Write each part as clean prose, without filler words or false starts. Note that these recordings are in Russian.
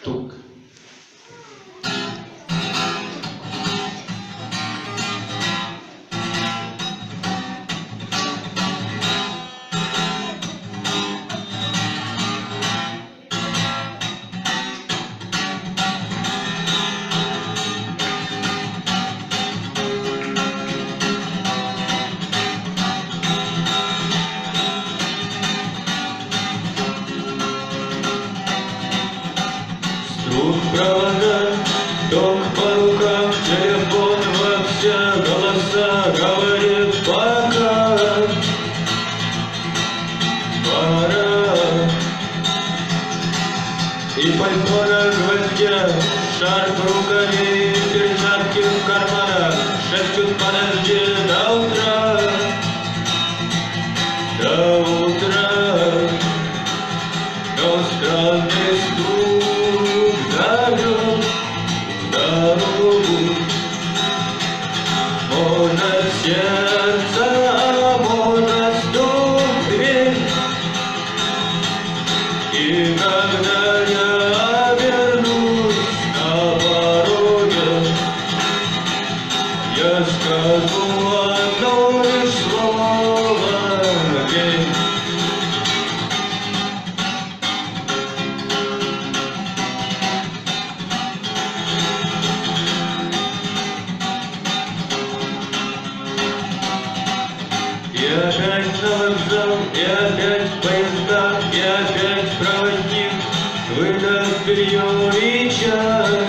Тук. Стук провода, ток по рукам, телефон во все голоса говорит пока. Пора. И пальто на гвоздях, шарф в рукаве, перчатки в карманах, шепчут подожди до утра. До утра. Но странный стук зовет дорогу. Может сердце, а может стук в дверь. И когда я вернусь на пороге, я скажу одно лишь слово «день». И опять на вокзал, и опять поезда, и опять проводник выдаст белье и чай.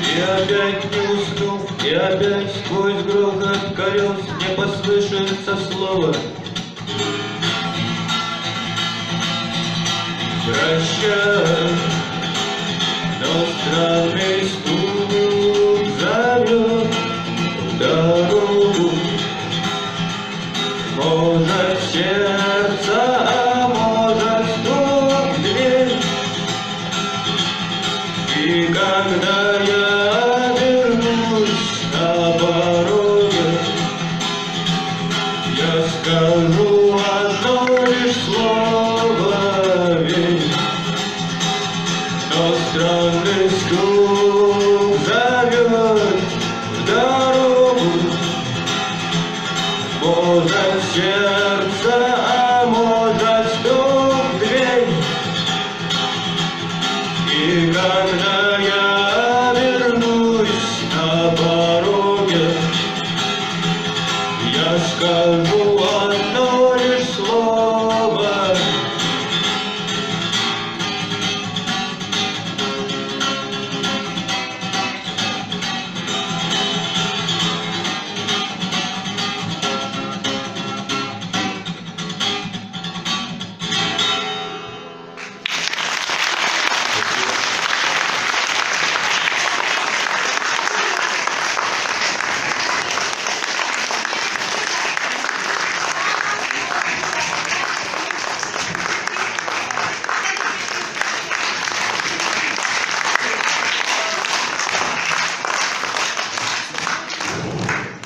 И опять не усну, и опять сквозь грохот колес не послышится слово «Прощай». Но странный стук зовет дорогу. Может сердце, а может стук в дверь. И когда я вернусь на пороге, я скажу одно